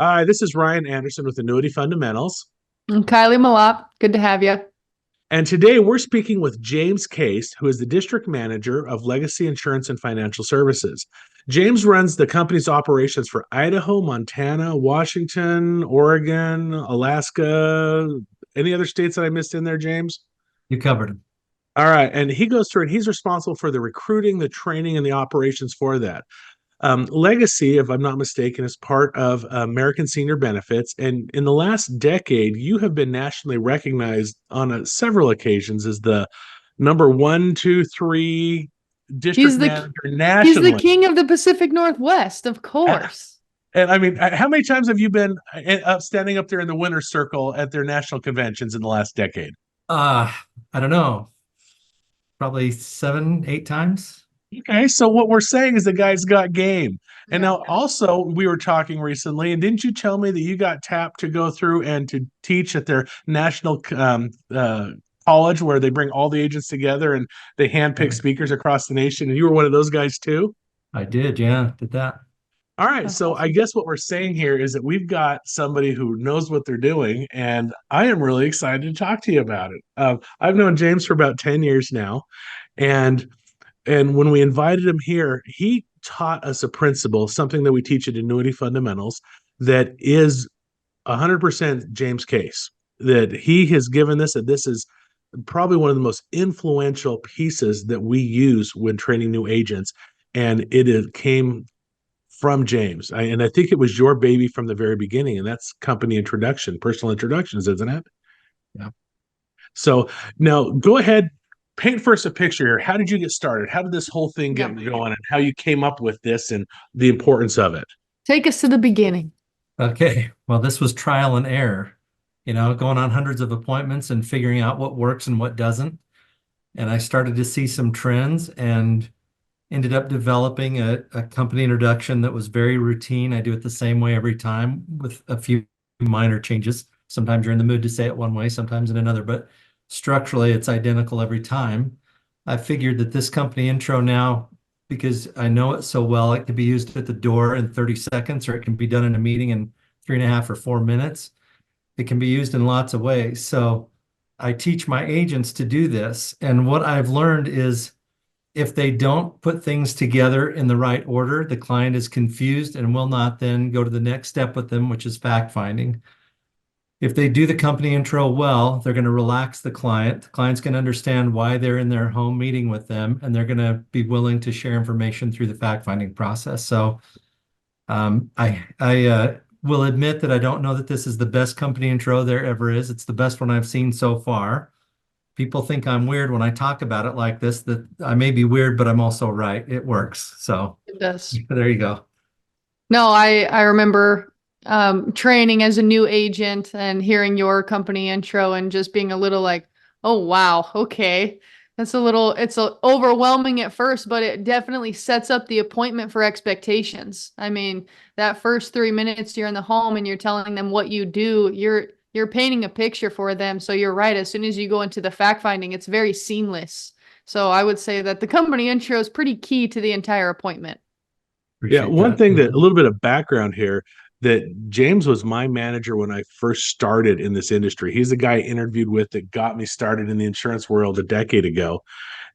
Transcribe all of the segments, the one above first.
Hi, this is Ryan Anderson with Annuity Fundamentals. I'm Kylie Malop. Good to have you. And today we're speaking with James Case, who is the District Manager of Legacy Insurance and Financial Services. James runs the company's operations for Idaho, Montana, Washington, Oregon, Alaska. Any other states that I missed in there, James? You covered them. All right. And he goes through and he's responsible for the recruiting, the training, and the operations for that. Legacy, if I'm not mistaken, is part of American Senior Benefits. And in the last decade, you have been nationally recognized on several occasions as the number one, two, three district He's the manager he's the nationally. king of the Pacific Northwest, of course. And I mean, how many times have you been standing up there in the winner's circle at their national conventions in the last decade? I don't know, probably 7, 8 times. Okay, so what we're saying is the guy's got game. And Yeah. now also we were talking recently, and didn't you tell me that you got tapped to go through and to teach at their national college where they bring all the agents together and they handpick speakers across the nation, and you were one of those guys too? I did, yeah, did that. All right, That's so I awesome. guess what we're saying here is that we've got somebody who knows what they're doing, and I am really excited to talk to you about it. I've known James for about 10 years now, and when we invited him here, he taught us a principle, something that we teach at Annuity Fundamentals, that is 100% James Case. That he has given this, and this is probably one of the most influential pieces that we use when training new agents. And came from James. And I think it was your baby from the very beginning, and that's company introduction, personal introductions, isn't it? Yeah. So now go ahead, paint first a picture here. How did you get started? How did this whole thing get Yeah. going, and how you came up with this and the importance of it? Take us to the beginning. Okay, well, this was trial and error, going on hundreds of appointments and figuring out what works and what doesn't. And I started to see some trends and ended up developing a company introduction that was very routine. I do it the same way every time with a few minor changes. Sometimes you're in the mood to say it one way, sometimes in another, but structurally it's identical every time. I figured that this company intro now, because I know it so well, it can be used at the door in 30 seconds, or it can be done in a meeting in 3.5 or 4 minutes. It can be used in lots of ways. So I teach my agents to do this. And what I've learned is if they don't put things together in the right order, the client is confused and will not then go to the next step with them, which is fact finding. If they do the company intro well, they're going to relax the client. The client's going to understand why they're in their home meeting with them, and they're going to be willing to share information through the fact finding process. So I will admit that I don't know that this is the best company intro there ever is. It's the best one I've seen so far. People think I'm weird when I talk about it like this, that I may be weird, but I'm also right. It works. So It does. there you go. No, I remember training as a new agent and hearing your company intro and just being a little like, oh wow, okay. Overwhelming at first, but it definitely sets up the appointment for expectations. I mean, that first 3 minutes you're in the home and you're telling them what you do, you're painting a picture for them. So you're right. As soon as you go into the fact finding, it's very seamless. So I would say that the company intro is pretty key to the entire appointment. Yeah, Appreciate one that. thing that a little bit of background here, that James was my manager when I first started in this industry. He's the guy I interviewed with that got me started in the insurance world a decade ago.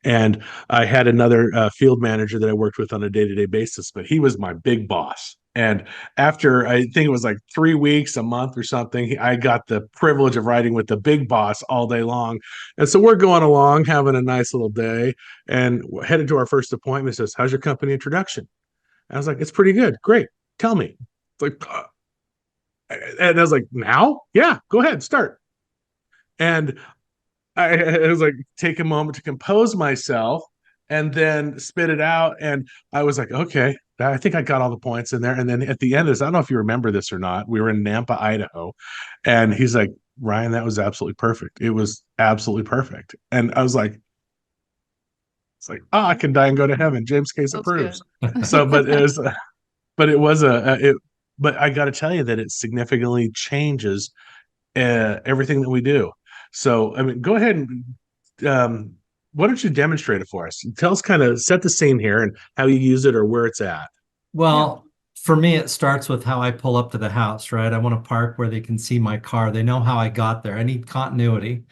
And I had another field manager that I worked with on a day-to-day basis, but he was my big boss. And after I think it was like 3 weeks, a month or something, I got the privilege of riding with the big boss all day long. And so we're going along, having a nice little day, and headed to our first appointment. He says, "How's your company introduction?" And I was like, "It's pretty good. Great. Tell me." It's like, and I was like, "Now? Yeah, go ahead, start." And I was like, take a moment to compose myself and then spit it out. And I was like, okay, I think I got all the points in there. And then at the end of this, I don't know if you remember this or not. We were in Nampa, Idaho. And he's like, "Ryan, that was absolutely perfect. It was absolutely perfect." And I was like, it's like, oh, I can die and go to heaven. James Case That's good. approves. So, but it was, but it was but I got to tell you that it significantly changes everything that we do. So, I mean, go ahead and why don't you demonstrate it for us? Tell us, kind of set the scene here and how you use it or where it's at. Yeah. Well, For me, it starts with how I pull up to the house, right? I want to park where they can see my car. They know how I got there. I need continuity.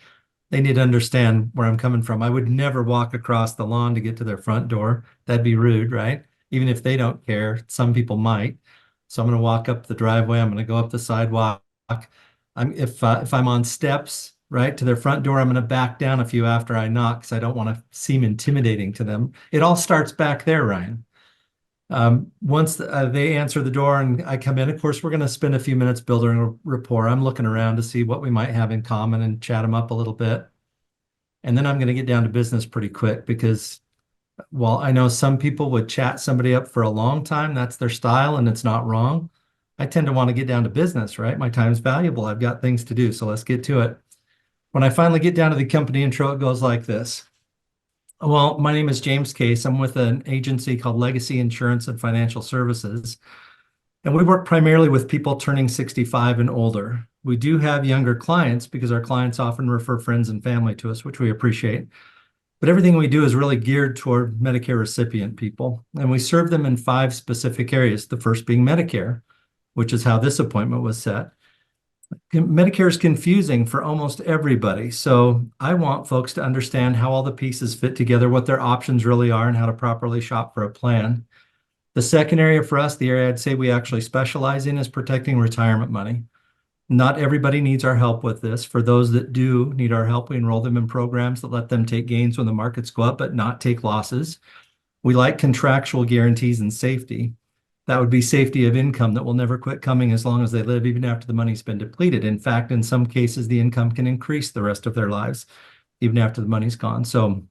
They need to understand where I'm coming from. I would never walk across the lawn to get to their front door. That'd be rude, right? Even if they don't care, some people might. So I'm going to walk up the driveway. I'm going to go up the sidewalk. If I'm on steps, right, to their front door, I'm going to back down a few after I knock because I don't want to seem intimidating to them. It all starts back there, Ryan. Once they answer the door and I come in, of course, we're going to spend a few minutes building a rapport. I'm looking around to see what we might have in common and chat them up a little bit. And then I'm going to get down to business pretty quick because while I know some people would chat somebody up for a long time, that's their style and it's not wrong. I tend to want to get down to business, right? My time's valuable. I've got things to do. So let's get to it. When I finally get down to the company intro, it goes like this. Well, my name is James Case. I'm with an agency called Legacy Insurance and Financial Services. And we work primarily with people turning 65 and older. We do have younger clients because our clients often refer friends and family to us, which we appreciate. But everything we do is really geared toward Medicare recipient people. And we serve them in 5 specific areas, the first being Medicare, which is how this appointment was set. Medicare is confusing for almost everybody. So I want folks to understand how all the pieces fit together, what their options really are, and how to properly shop for a plan. The second area for us, the area I'd say we actually specialize in, is protecting retirement money. Not everybody needs our help with this. For those that do need our help, we enroll them in programs that let them take gains when the markets go up, but not take losses. We like contractual guarantees and safety. That would be safety of income that will never quit coming as long as they live, even after the money's been depleted. In fact, in some cases, the income can increase the rest of their lives, even after the money's gone. So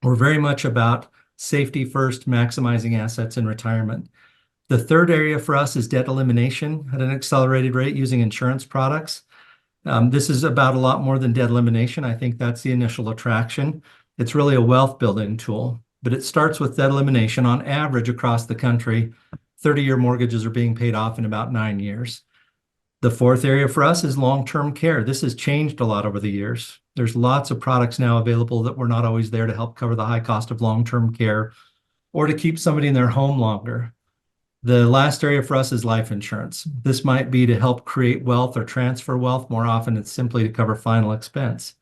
we're very much about safety first, maximizing assets in retirement. The third area for us is debt elimination at an accelerated rate using insurance products. This is about a lot more than debt elimination. I think that's the initial attraction. It's really a wealth building tool, but it starts with debt elimination. On average across the country, 30-year mortgages are being paid off in about 9 years. The fourth area for us is long-term care. This has changed a lot over the years. There's lots of products now available that were not always there to help cover the high cost of long-term care or to keep somebody in their home longer. The last area for us is life insurance. This might be to help create wealth or transfer wealth. More often, it's simply to cover final expense.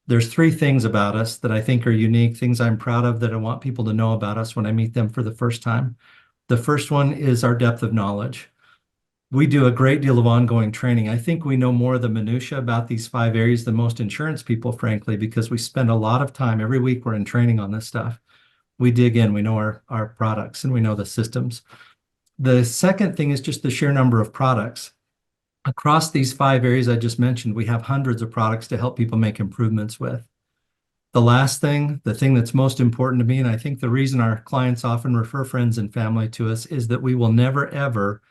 There's 3 things about us that I think are unique, things I'm proud of that I want people to know about us when I meet them for the first time. The first one is our depth of knowledge. We do a great deal of ongoing training. I think we know more of the minutia about these 5 areas than most insurance people, frankly, because we spend a lot of time every week we're in training on this stuff. We dig in, we know our products, and we know the systems. The second thing is just the sheer number of products. Across these 5 areas I just mentioned, we have hundreds of products to help people make improvements with. The last thing, the thing that's most important to me, and I think the reason our clients often refer friends and family to us, is that we will never, ever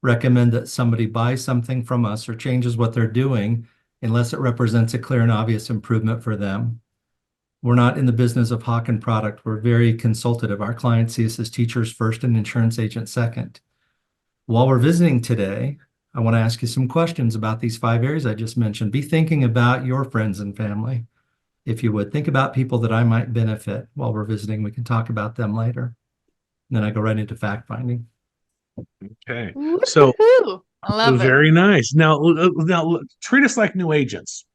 recommend that somebody buy something from us or changes what they're doing unless it represents a clear and obvious improvement for them. We're not in the business of hawking product. We're very consultative. Our clients see us as teachers first and insurance agents second. While we're visiting today, I want to ask you some questions about these 5 areas I just mentioned. Be thinking about your friends and family. If you would, think about people that I might benefit while we're visiting. We can talk about them later. And then I go right into fact finding. Okay. So Woo-hoo. I love it. very nice. Now, treat us like new agents.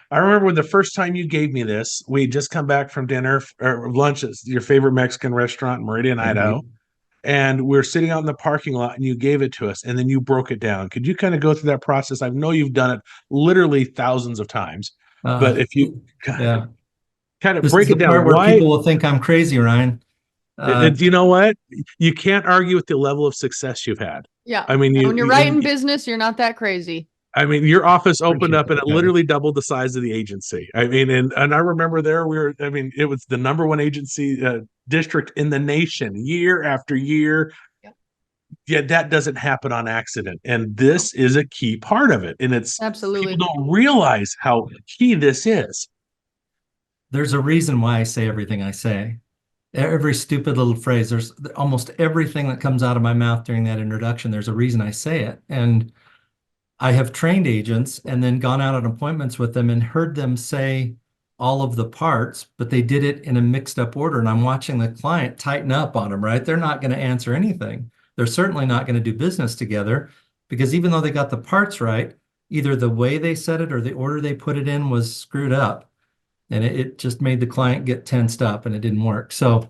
I remember the first time you gave me this, we just come back from dinner or lunch at your favorite Mexican restaurant in Meridian, Idaho. And we're sitting out in the parking lot and you gave it to us and then you broke it down. Could you kind of go through that process? I know you've done it literally thousands of times, but if you yeah, kind of this break is the it down, part where why? people will think I'm crazy, Ryan. You know what? You can't argue with the level of success you've had. Yeah. I mean, when you're right in business, you're not that crazy. I mean, your office opened up and it Okay. literally doubled the size of the agency. I mean, and I remember it was the number 1 agency district in the nation year after year. Yep. Yet that doesn't happen on accident. And this is a key part of it. And Absolutely. people don't realize how key this is. There's a reason why I say everything I say. Every stupid little phrase, there's almost everything that comes out of my mouth during that introduction. There's a reason I say it. And I have trained agents and then gone out on appointments with them and heard them say all of the parts, but they did it in a mixed up order. And I'm watching the client tighten up on them, right? They're not going to answer anything. They're certainly not going to do business together because even though they got the parts right, either the way they said it or the order they put it in was screwed up. And it just made the client get tensed up and it didn't work. So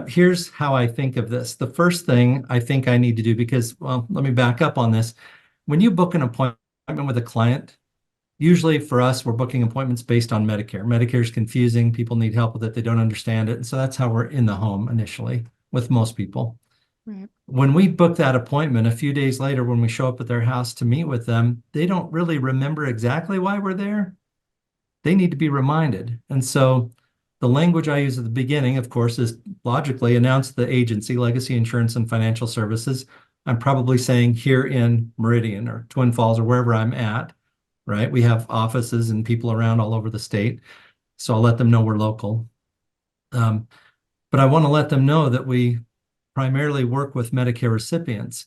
here's how I think of this. The first thing I think I need to do, because, well, let me back up on this. When you book an appointment with a client, usually for us, we're booking appointments based on Medicare. Medicare is confusing. People need help with it. They don't understand it. And so that's how we're in the home initially with most people. Right. When we book that appointment, a few days later, when we show up at their house to meet with them, they don't really remember exactly why we're there. They need to be reminded. And so the language I use at the beginning, of course, is logically announce the agency, Legacy Insurance and Financial Services. I'm probably saying here in Meridian or Twin Falls or wherever I'm at, right? We have offices and people around all over the state. So I'll let them know we're local. But I want to let them know that we primarily work with Medicare recipients.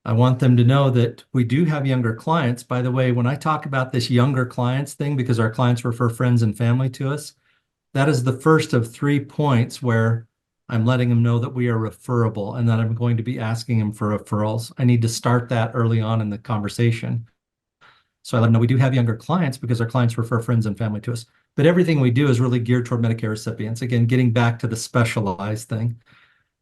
I want them to know that we do have younger clients. By the way, when I talk about this younger clients thing, because our clients refer friends and family to us, that is the first of 3 points where I'm letting them know that we are referable and that I'm going to be asking them for referrals. I need to start that early on in the conversation. So I let them know we do have younger clients because our clients refer friends and family to us. But everything we do is really geared toward Medicare recipients. Again, getting back to the specialized thing.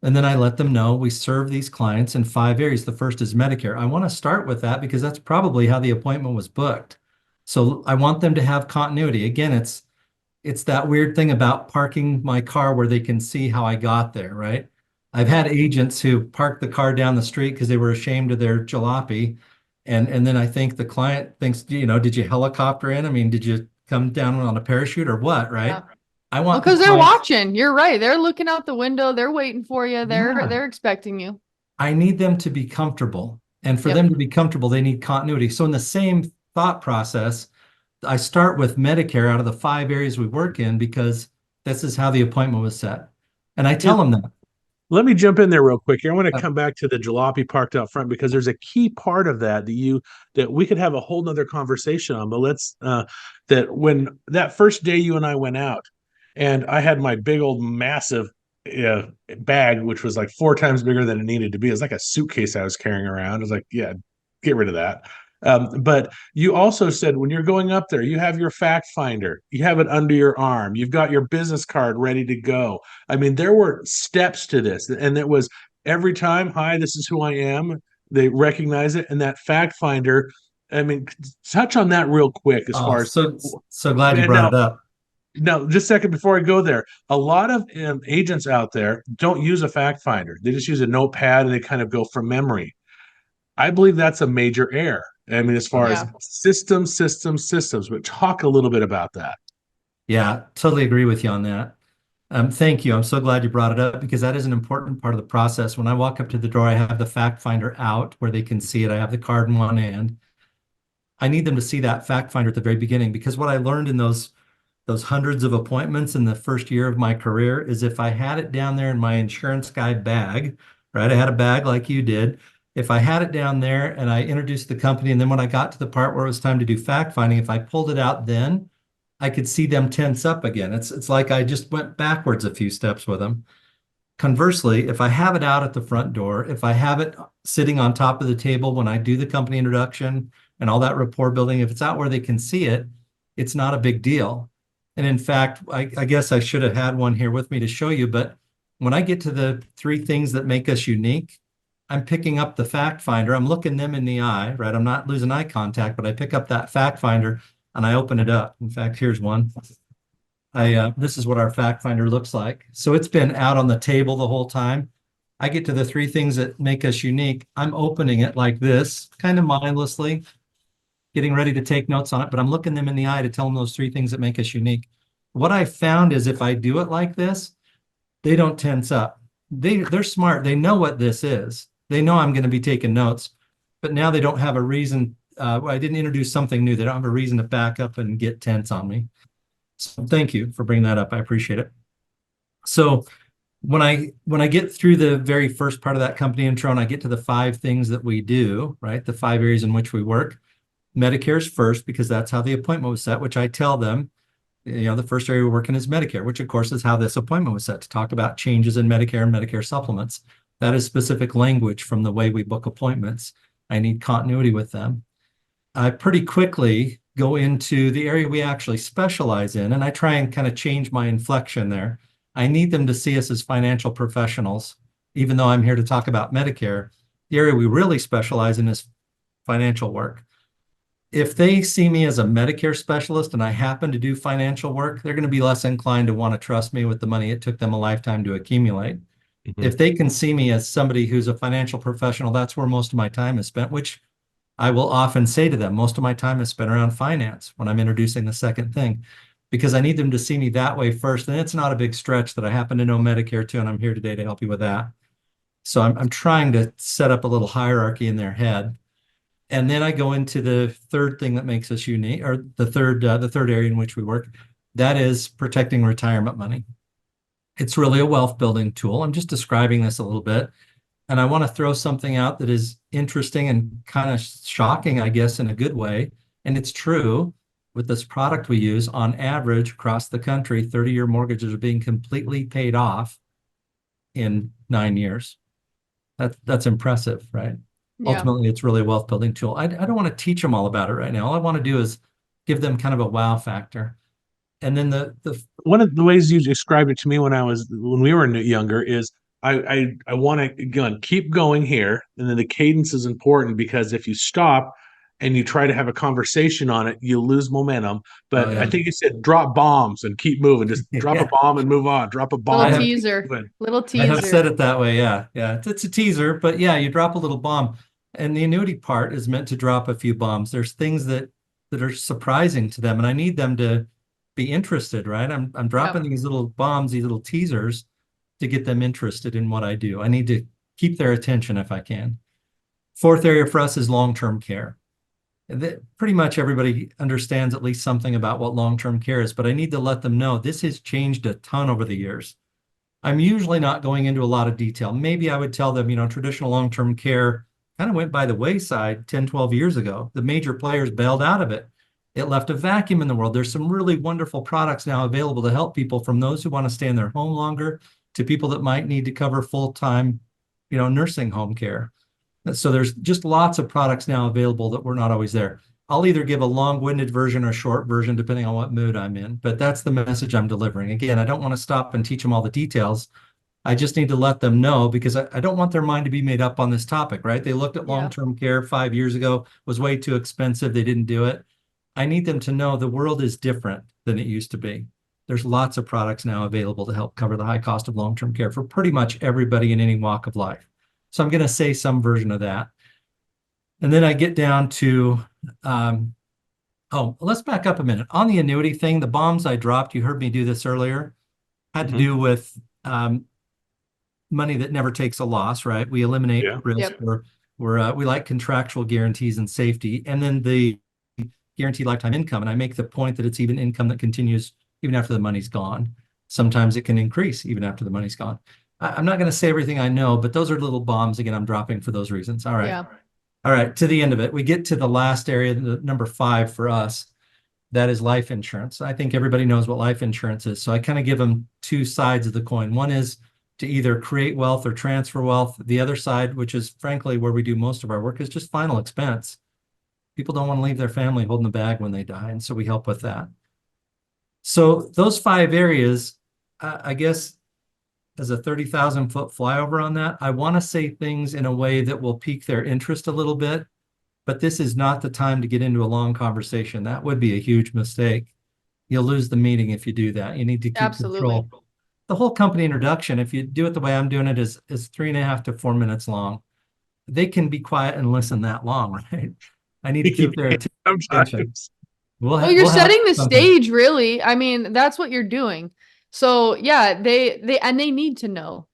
And then I let them know we serve these clients in 5 areas. The first is Medicare. I want to start with that because that's probably how the appointment was booked. So I want them to have continuity. Again, it's that weird thing about parking my car where they can see how I got there, right? I've had agents who parked the car down the street because they were ashamed of their jalopy. And then I think the client thinks, did you helicopter in? I mean, did you come down on a parachute or what, right? Yeah. I want because the they're clients- watching. You're right. They're looking out the window. They're waiting for you. They're Yeah. they're expecting you. I need them to be comfortable. And for Yep. them to be comfortable, they need continuity. So in the same thought process, I start with Medicare out of the 5 areas we work in because this is how the appointment was set. And I tell them that. Let me jump in there real quick here. I want to come back to the jalopy parked out front because there's a key part of that that we could have a whole nother conversation on. But let's that when that first day you and I went out, and I had my big old massive bag, which was like 4 times bigger than it needed to be. It was like a suitcase I was carrying around. I was like, yeah, get rid of that. But you also said when you're going up there, you have your fact finder, you have it under your arm, you've got your business card ready to go. I mean, there were steps to this, and it was every time, hi, this is who I am. They recognize it, and that fact finder. I mean, touch on that real quick as far as so glad you brought it up. Now, just a second before I go there, a lot of agents out there don't use a fact finder. They just use a notepad and they kind of go from memory. I believe that's a major error. I mean, as far as systems, but talk a little bit about that. Yeah, totally agree with you on that. Thank you. I'm so glad you brought it up because that is an important part of the process. When I walk up to the door, I have the fact finder out where they can see it. I have the card in one hand. I need them to see that fact finder at the very beginning because what I learned in those hundreds of appointments in the first year of my career is if I had it down there in my insurance guy bag, right? I had a bag like you did. If I had it down there and I introduced the company, and then when I got to the part where it was time to do fact finding, if I pulled it out then, I could see them tense up again. It's like I just went backwards a few steps with them. Conversely, if I have it out at the front door, if I have it sitting on top of the table when I do the company introduction and all that rapport building, if it's out where they can see it, it's not a big deal. And in fact, I guess I should have had one here with me to show you, but when I get to the 3 things that make us unique, I'm picking up the fact finder. I'm looking them in the eye, right? I'm not losing eye contact, but I pick up that fact finder and I open it up. In fact, here's one. This is what our fact finder looks like. So it's been out on the table the whole time. I get to the 3 things that make us unique. I'm opening it like this, kind of mindlessly, getting ready to take notes on it, but I'm looking them in the eye to tell them those 3 things that make us unique. What I found is if I do it like this, they don't tense up. They're smart. They know what this is. They know I'm going to be taking notes, but now they don't have a reason. I didn't introduce something new. They don't have a reason to back up and get tense on me. So thank you for bringing that up. I appreciate it. So when I get through the very first part of that company intro and I get to the 5 things that we do, right? The 5 areas in which we work, Medicare's first because that's how the appointment was set, which I tell them, the first area we're working is Medicare, which of course is how this appointment was set to talk about changes in Medicare and Medicare supplements. That is specific language from the way we book appointments. I need continuity with them. I pretty quickly go into the area we actually specialize in, and I try and kind of change my inflection there. I need them to see us as financial professionals, even though I'm here to talk about Medicare. The area we really specialize in is financial work. If they see me as a Medicare specialist and I happen to do financial work, they're going to be less inclined to want to trust me with the money it took them a lifetime to accumulate. Mhm. If they can see me as somebody who's a financial professional, that's where most of my time is spent, which I will often say to them, most of my time is spent around finance when I'm introducing the second thing, because I need them to see me that way first. And it's not a big stretch that I happen to know Medicare too, and I'm here today to help you with that. So I'm trying to set up a little hierarchy in their head. And then I go into the third thing that makes us unique, or the third area in which we work. That is protecting retirement money. It's really a wealth building tool. I'm just describing this a little bit. And I want to throw something out that is interesting and kind of shocking, I guess, in a good way. And it's true with this product we use. On average, across the country, 30-year mortgages are being completely paid off in 9 years. That's impressive, right? Yeah. Ultimately, it's really a wealth building tool. I don't want to teach them all about it right now. All I want to do is give them kind of a wow factor. And then the One of the ways you described it to me when we were younger is I want to again keep going here, and then the cadence is important because if you stop and you try to have a conversation on it, you lose momentum. But Oh, I yeah. think you said drop bombs and keep moving. Just drop a Yeah. bomb and move on. Drop a bomb Little and keep teaser. moving. Little I have said teaser. it that way. Yeah. Yeah. It's a teaser, but yeah, you drop a little bomb. And the annuity part is meant to drop a few bombs. There's things that are surprising to them, and I need them to be interested, right? I'm dropping these little bombs, these little teasers to get them interested in what I do. I need to keep their attention if I can. Fourth area for us is long-term care. Pretty much everybody understands at least something about what long-term care is, but I need to let them know this has changed a ton over the years. I'm usually not going into a lot of detail. Maybe I would tell them, traditional long-term care kind of went by the wayside 10, 12 years ago. The major players bailed out of it. It left a vacuum in the world. There's some really wonderful products now available to help people, from those who want to stay in their home longer to people that might need to cover full-time, nursing home care. So there's just lots of products now available that were not always there. I'll either give a long-winded version or a short version, depending on what mood I'm in. But that's the message I'm delivering. Again, I don't want to stop and teach them all the details. I just need to let them know, because I don't want their mind to be made up on this topic, right? They looked at long-term care 5 years ago, was way too expensive. They didn't do it. I need them to know the world is different than it used to be. There's lots of products now available to help cover the high cost of long-term care for pretty much everybody in any walk of life. So I'm going to say some version of that. And then I get down to, let's back up a minute. On the annuity thing, the bombs I dropped, you heard me do this earlier, had to do with money that never takes a loss, right? We eliminate risk. We like contractual guarantees and safety. And then the guaranteed lifetime income. And I make the point that it's even income that continues even after the money's gone. Sometimes it can increase even after the money's gone. I'm not going to say everything I know, but those are little bombs. Again, I'm dropping for those reasons. All right. Yeah. All right. To the end of it, we get to the last area, the number 5 for us. That is life insurance. I think everybody knows what life insurance is. So I kind of give them two sides of the coin. One is to either create wealth or transfer wealth. The other side, which is frankly where we do most of our work, is just final expense. People don't want to leave their family holding the bag when they die. And so we help with that. So those 5 areas, I guess, as a 30,000-foot flyover on that, I want to say things in a way that will pique their interest a little bit, but this is not the time to get into a long conversation. That would be a huge mistake. You'll lose the meeting if you do that. You need to keep control. The whole company introduction, if you do it the way I'm doing it, is 3.5 to 4 minutes long. They can be quiet and listen that long, right? I need to keep their attention. Well, you're setting the stage, really. I mean, that's what you're doing. So yeah, they need to know.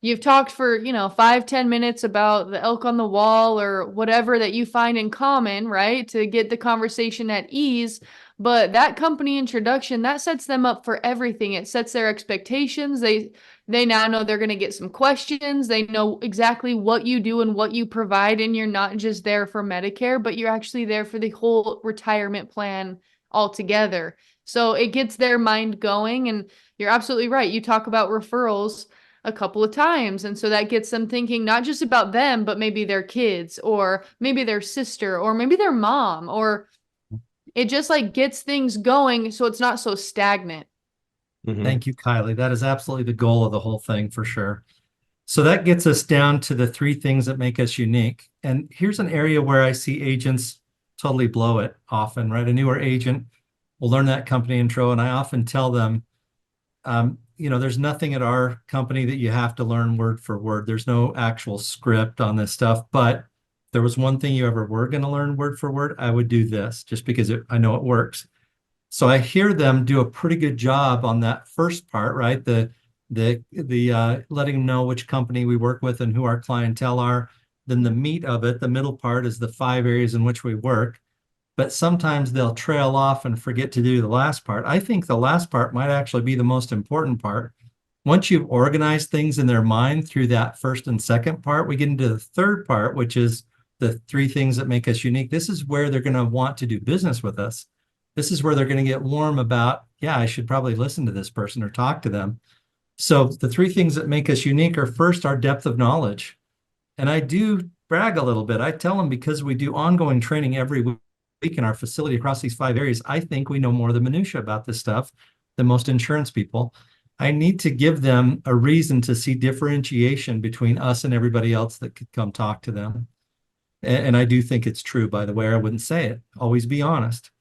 You've talked for, 5-10 minutes about the elk on the wall or whatever that you find in common, right? To get the conversation at ease. But that company introduction, that sets them up for everything. It sets their expectations. They now know they're going to get some questions. They know exactly what you do and what you provide. And you're not just there for Medicare, but you're actually there for the whole retirement plan altogether. So it gets their mind going. And you're absolutely right. You talk about referrals. a couple of times. And so that gets them thinking not just about them, but maybe their kids or maybe their sister or maybe their mom, or it just like gets things going so it's not so stagnant. Thank you, Kylie. That is absolutely the goal of the whole thing for sure. So that gets us down to the three things that make us unique. And here's an area where I see agents totally blow it often, right? A newer agent will learn that company intro, and I often tell them, there's nothing at our company that you have to learn word for word. There's no actual script on this stuff, but if there was one thing you ever were going to learn word for word, I would do this just because I know it works. So I hear them do a pretty good job on that first part, right? The letting them know which company we work with and who our clientele are. Then the meat of it, the middle part, is the 5 areas in which we work. But sometimes they'll trail off and forget to do the last part. I think the last part might actually be the most important part. Once you've organized things in their mind through that first and second part, we get into the third part, which is the 3 things that make us unique. This is where they're going to want to do business with us. This is where they're going to get warm about, yeah, I should probably listen to this person or talk to them. So the 3 things that make us unique are, first, our depth of knowledge. And I do brag a little bit. I tell them, because we do ongoing training every week in our facility across these 5 areas, I think we know more of the minutia about this stuff than most insurance people. I need to give them a reason to see differentiation between us and everybody else that could come talk to them. And I do think it's true, by the way. I wouldn't say it. Always be honest.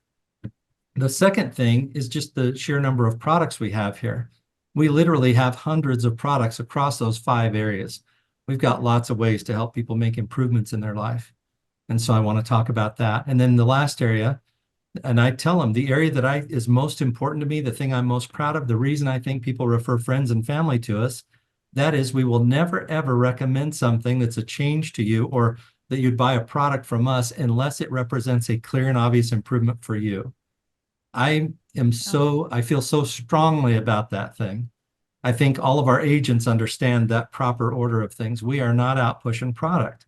The second thing is just the sheer number of products we have here. We literally have hundreds of products across those 5 areas. We've got lots of ways to help people make improvements in their life. And so I want to talk about that. And then the last area, and I tell them the area that is most important to me, the thing I'm most proud of, the reason I think people refer friends and family to us, that is, we will never, ever recommend something that's a change to you or that you'd buy a product from us unless it represents a clear and obvious improvement for you. I feel so strongly about that thing. I think all of our agents understand that proper order of things. We are not out pushing product.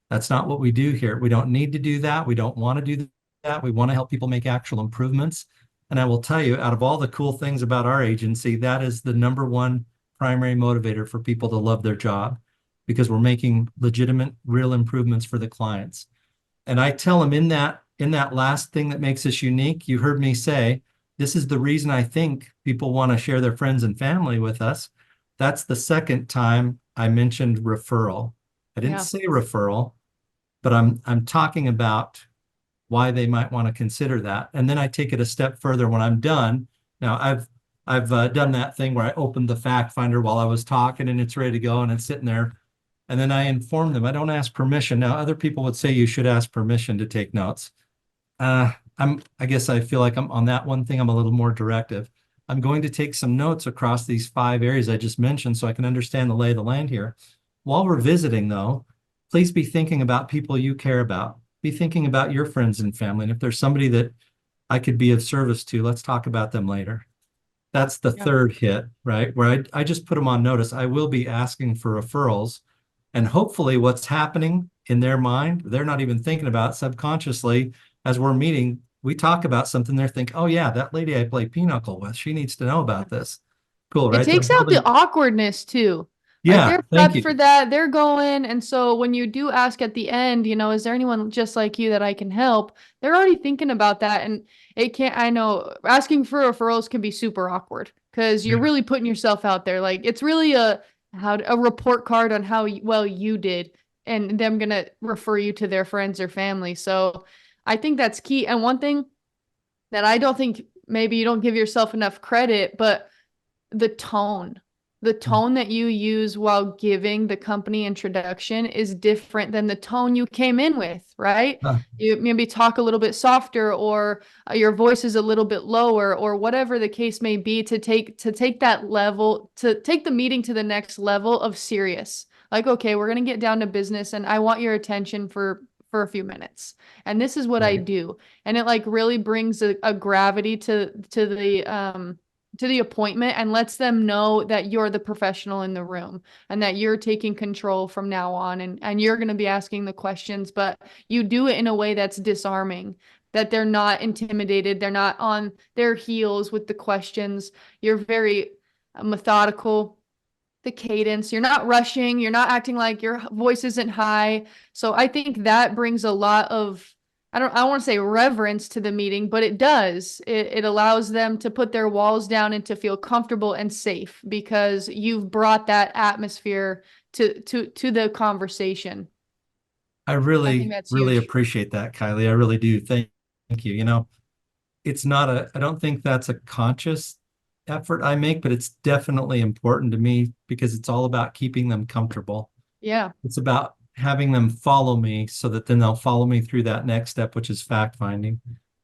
That's not what we do here. We don't need to do that. We don't want to do that. We want to help people make actual improvements. And I will tell you, out of all the cool things about our agency, that is the #1 primary motivator for people to love their job, because we're making legitimate, real improvements for the clients. And I tell them in that last thing that makes us unique, you heard me say, this is the reason I think people want to share their friends and family with us. That's the second time I mentioned referral. I didn't say referral, but I'm talking about why they might want to consider that. And then I take it a step further when I'm done. Now I've done that thing where I opened the fact finder while I was talking and it's ready to go and it's sitting there. And then I inform them. I don't ask permission. Now, other people would say you should ask permission to take notes. I guess I feel like I'm on that one thing. I'm a little more directive. I'm going to take some notes across these 5 areas I just mentioned so I can understand the lay of the land here. While we're visiting, though, please be thinking about people you care about. Be thinking about your friends and family. And if there's somebody that I could be of service to, let's talk about them later. That's the third hit, right? Where I just put them on notice. I will be asking for referrals. And hopefully what's happening in their mind, they're not even thinking about subconsciously. As we're meeting, we talk about something, they're thinking, oh yeah, that lady I play pinochle with, she needs to know about this. Cool, right? It takes out the awkwardness too. Like Yeah, they're prepped for that. They're going. And so when you do ask at the end, is there anyone just like you that I can help? They're already thinking about that. And I know asking for referrals can be super awkward because you're really putting yourself out there. Like it's really a report card on how well you did and them going to refer you to their friends or family. So I think that's key. And one thing that I don't think maybe you don't give yourself enough credit, but the tone that you use while giving the company introduction is different than the tone you came in with, right? You maybe talk a little bit softer or your voice is a little bit lower or whatever the case may be to take that level, to take the meeting to the next level of serious. Like, okay, we're going to get down to business and I want your attention for a few minutes. And this is what I do. And it like really brings a gravity to the appointment and lets them know that you're the professional in the room and that you're taking control from now on and you're going to be asking the questions, but you do it in a way that's disarming, that they're not intimidated. They're not on their heels with the questions. You're very methodical. the cadence. You're not rushing. You're not acting like your voice isn't high. So I think that brings a lot of, I don't want to say reverence to the meeting, but it does. It allows them to put their walls down and to feel comfortable and safe because you've brought that atmosphere to the conversation. I I think really, that's really huge. appreciate that, Kylie. I really do. Thank you. You know, I don't think that's a conscious effort I make, but it's definitely important to me because it's all about keeping them comfortable. Yeah. It's about having them follow me so that then they'll follow me through that next step, which is fact finding.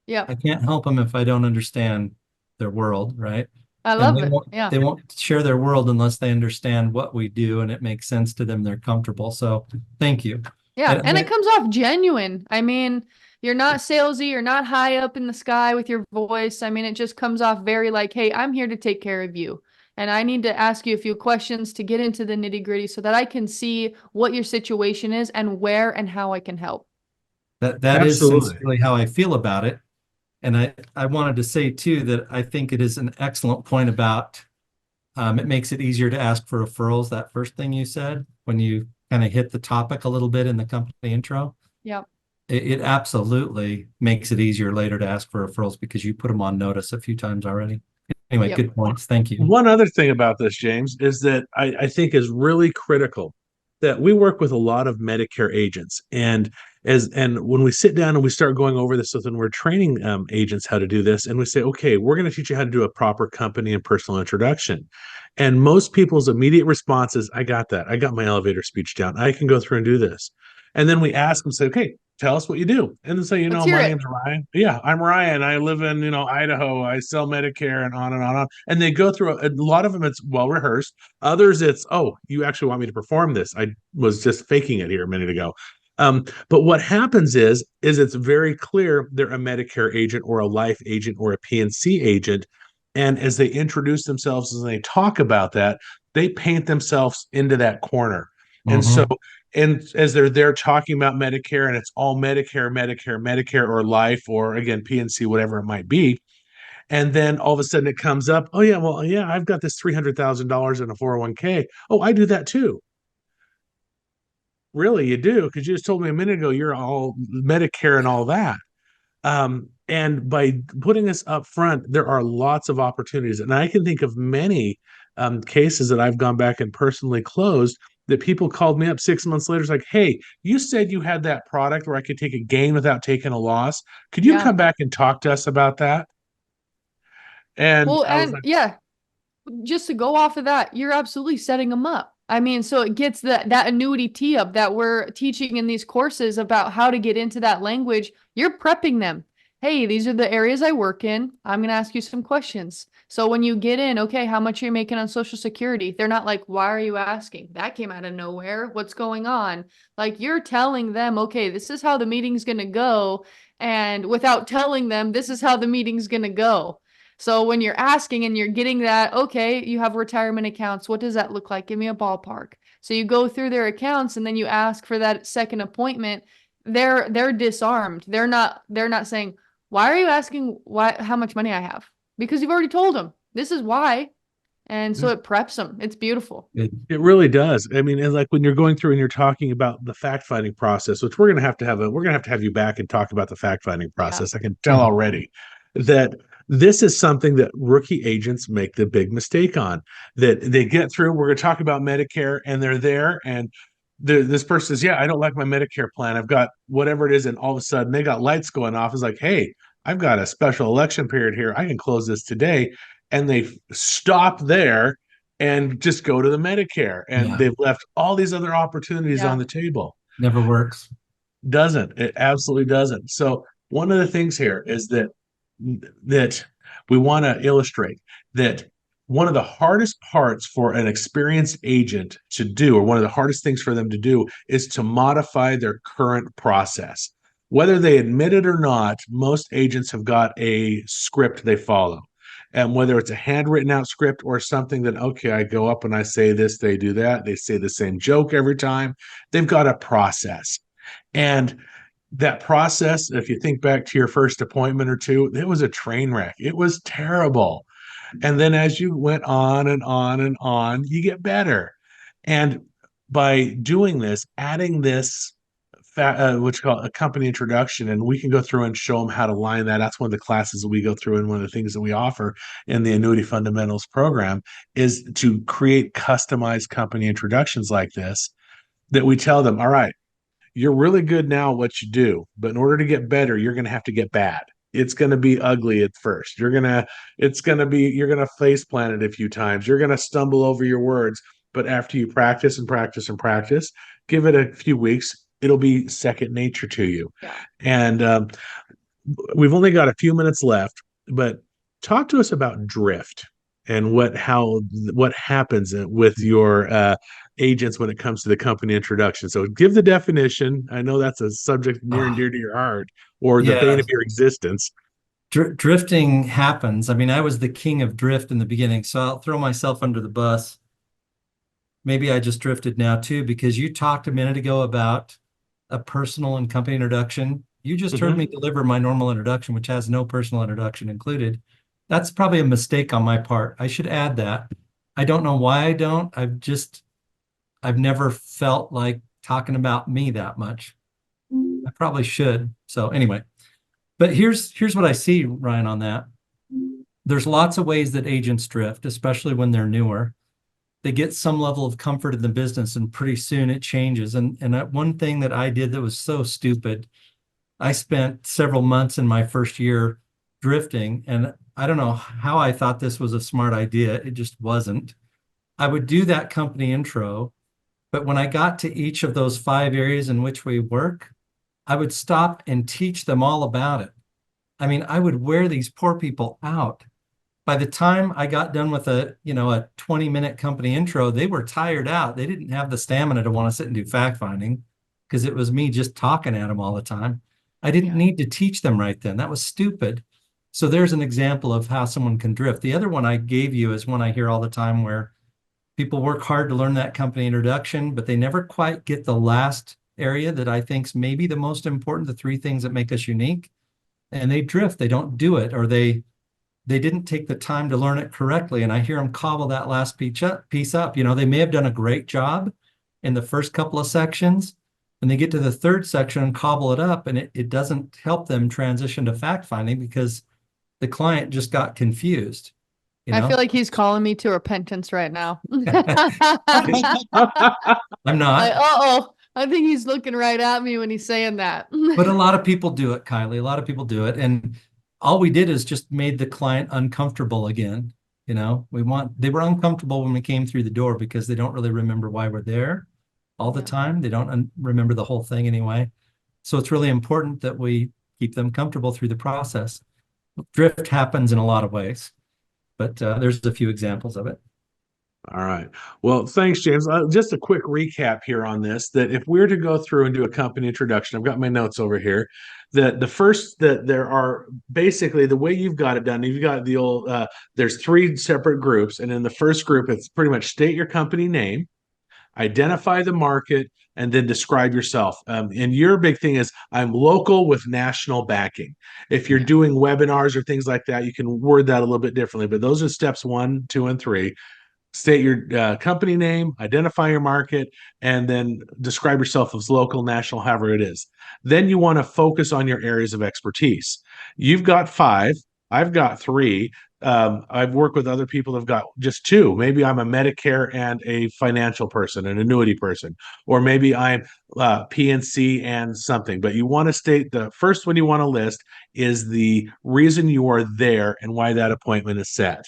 Yeah. I can't help them if I don't understand their world, right? I And love it. Yeah. they won't share their world unless they understand what we do and it makes sense to them, they're comfortable. So thank you. Yeah. And it comes off genuine. I mean, you're not salesy, you're not high up in the sky with your voice. I mean, it just comes off very like, hey, I'm here to take care of you. And I need to ask you a few questions to get into the nitty-gritty so that I can see what your situation is and where and how I can help. That is Absolutely. sincerely how I feel about it. And I wanted to say too that I think it is an excellent point about it makes it easier to ask for referrals. That first thing you said when you kind of hit the topic a little bit in the company intro. Yep. It absolutely makes it easier later to ask for referrals because you put them on notice a few times already. Anyway, Yep. good points. Thank you. One other thing about this, James, is that I think is really critical that we work with a lot of Medicare agents, and when we sit down and we start going over this with, and we're training agents how to do this, and we say, okay, we're going to teach you how to do a proper company and personal introduction, and most people's immediate response is, I got that, I got my elevator speech down, I can go through and do this, and then we ask them, say, okay, tell us what you do. And then say, Let's hear my it. name's Ryan. Yeah, I'm Ryan. I live in, Idaho. I sell Medicare and on and on and on. And they go through a lot of them. It's well rehearsed. Others, it's, oh, you actually want me to perform this. I was just faking it here a minute ago. But what happens is it's very clear they're a Medicare agent or a life agent or a PNC agent. And as they introduce themselves and they talk about that, they paint themselves into that corner. And so, Mhm. and as they're there talking about Medicare, and it's all Medicare, or life, or again, PNC, whatever it might be. And then all of a sudden it comes up, oh, yeah, well, yeah, I've got this $300,000 in a 401k. Oh, I do that too. Really, you do? Because you just told me a minute ago you're all Medicare and all that. And by putting this up front, there are lots of opportunities. And I can think of many cases that I've gone back and personally closed that people called me up 6 months later. It's like, hey, you said you had that product where I could take a gain without taking a loss. Could you Yeah. come back and talk to us about that? And Well, I was and like, yeah, just to go off of that, you're absolutely setting them up. I mean, so it gets that annuity tee up that we're teaching in these courses about how to get into that language. You're prepping them. Hey, these are the areas I work in. I'm going to ask you some questions. So when you get in, okay, how much are you making on Social Security? They're not like, why are you asking? That came out of nowhere. What's going on? Like you're telling them, okay, this is how the meeting's going to go. And without telling them, this is how the meeting's going to go. So when you're asking and you're getting that, okay, you have retirement accounts. What does that look like? Give me a ballpark. So you go through their accounts and then you ask for that second appointment. They're disarmed. They're not saying, why are you asking how much money I have? Because you've already told them this is why. And so it preps them. It's beautiful. Good. it really does. I mean, and like when you're going through and you're talking about the fact finding process, which we're gonna have to have you back and talk about the fact finding Yeah. process. I can tell Mhm. already that this is something that rookie agents make the big mistake on. That they get through. We're going to talk about Medicare, and they're there, and this person says, "Yeah, I don't like my Medicare plan. I've got whatever it is," and all of a sudden they got lights going off. It's like, "Hey, I've got a special election period here. I can close this today," and they stop there and just go to the Medicare, and Yeah, they've left all these other opportunities on Yeah. the table. never works. Doesn't. It absolutely doesn't. So one of the things here is that we want to illustrate that one of the hardest parts for an experienced agent to do, or one of the hardest things for them to do, is to modify their current process. Whether they admit it or not, most agents have got a script they follow. And whether it's a handwritten out script or something that, okay, I go up and I say this, they do that, they say the same joke every time, they've got a process. And that process, if you think back to your first appointment or two, it was a train wreck. It was terrible. And then as you went on and on and on, you get better. And by doing this, adding this, which we call a company introduction, and we can go through and show them how to line that. That's one of the classes that we go through, and one of the things that we offer in the Annuity Fundamentals program is to create customized company introductions like this, that we tell them, all right, you're really good now at what you do, but in order to get better, you're going to have to get bad. It's going to be ugly at first. You're going to face plant it a few times. You're going to stumble over your words, but after you practice and practice and practice, give it a few weeks, it'll be second nature to you. Yeah. And we've only got a few minutes left, but talk to us about drift and what happens with your agents when it comes to the company introduction. So give the definition. I know that's a subject near and dear to your heart, or the bane Yeah. of your existence. Drifting happens. I mean, I was the king of drift in the beginning, so I'll throw myself under the bus. Maybe I just drifted now too, because you talked a minute ago about a personal and company introduction. You just heard me deliver my normal introduction, which has no personal introduction included. That's probably a mistake on my part. I should add that. I don't know why I don't. I've never felt like talking about me that much. I probably should. So anyway, but here's what I see, Ryan, on that. There's lots of ways that agents drift, especially when they're newer. They get some level of comfort in the business, and pretty soon it changes. And one thing that I did that was so stupid, I spent several months in my first year drifting, and I don't know how I thought this was a smart idea. It just wasn't. I would do that company intro, but when I got to each of those 5 areas in which we work, I would stop and teach them all about it. I mean, I would wear these poor people out. By the time I got done with a 20-minute company intro, they were tired out. They didn't have the stamina to want to sit and do fact finding because it was me just talking at them all the time. I didn't need to teach them right then. That was stupid. So there's an example of how someone can drift. The other one I gave you is one I hear all the time where people work hard to learn that company introduction, but they never quite get the last area that I think is maybe the most important, the 3 things that make us unique. And they drift. They don't do it, or they didn't take the time to learn it correctly. And I hear them cobble that last piece up. They may have done a great job in the first couple of sections, and they get to the 3rd section and cobble it up, and it doesn't help them transition to fact finding because the client just got confused. I feel like he's calling me to repentance right now. I'm not. I think he's looking right at me when he's saying that. But a lot of people do it, Kylie. A lot of people do it. And all we did is just made the client uncomfortable again. They were uncomfortable when we came through the door because they don't really remember why we're there all the time. They don't remember the whole thing anyway. So it's really important that we keep them comfortable through the process. Drift happens in a lot of ways, but there's a few examples of it. All right. Well, thanks, James. Just a quick recap here on this, that if we're to go through and do a company introduction, I've got my notes over here, that there are basically the way you've got it done. You've got the old, there's 3 separate groups. And in the first group, it's pretty much state your company name, identify the market, and then describe yourself. And your big thing is I'm local with national backing. If you're doing webinars or things like that, you can word that a little bit differently, but those are steps 1, 2, and 3. State your company name, identify your market, and then describe yourself as local, national, however it is. Then you want to focus on your areas of expertise. You've got 5. I've got 3. I've worked with other people who've got just 2. Maybe I'm a Medicare and a financial person, an annuity person, or maybe I'm PNC and something. But you want to state the first one you want to list is the reason you are there and why that appointment is set.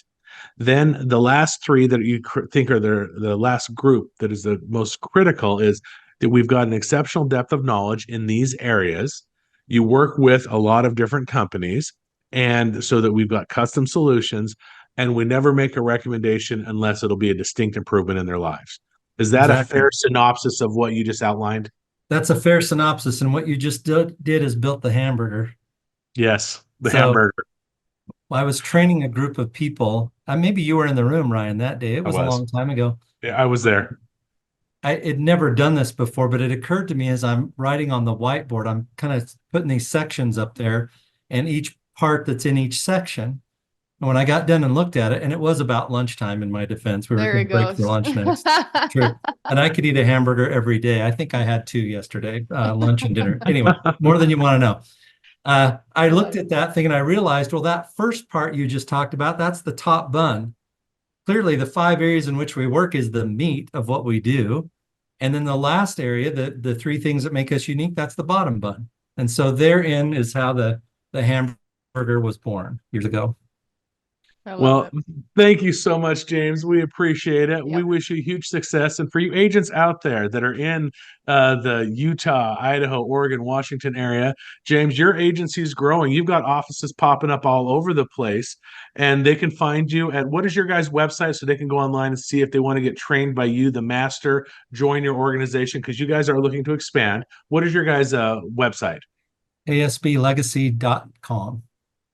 Then the last 3 that you think are the last group that is the most critical is that we've got an exceptional depth of knowledge in these areas. You work with a lot of different companies, and so that we've got custom solutions, and we never make a recommendation unless it'll be a distinct improvement in their lives. Is that a fair synopsis of what you just outlined? That's a fair synopsis. And what you just did is built the hamburger. Yes, the hamburger. I was training a group of people. Maybe you were in the room, Ryan, that day. It was a long time ago. Yeah, I was there. I had never done this before, but it occurred to me as I'm writing on the whiteboard, I'm kind of putting these sections up there, and each part that's in each section, And when I got done and looked at it, and it was about lunchtime in my defense, we were There going it to break for goes. lunch next. True. And I could eat a hamburger every day. I think I had two yesterday, lunch and dinner. Anyway, more than you want to know. I looked at that thing and I realized, well, that first part you just talked about, that's the top bun. Clearly, the 5 areas in which we work is the meat of what we do. And then the last area, the 3 things that make us unique, that's the bottom bun. And so therein is how the hamburger was born years ago. I love Well, it. thank you so much, James. We appreciate it. We Yep. wish you huge success. And for you agents out there that are in the Utah, Idaho, Oregon, Washington area, James, your agency is growing. You've got offices popping up all over the place, and they can find you at what is your guys' website so they can go online and see if they want to get trained by you, the master, join your organization because you guys are looking to expand. What is your guys' website? asblegacy.com.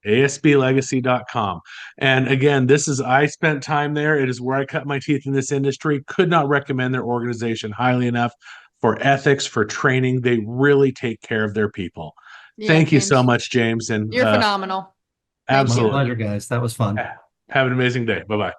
asblegacy.com. And again, I spent time there. It is where I cut my teeth in this industry. Could not recommend their organization highly enough for ethics, for training. They really take care of their people. Yeah, Thank you so James, much, James. And you're phenomenal. Thank My you. absolutely pleasure, guys. That was fun. have an amazing day. Bye bye.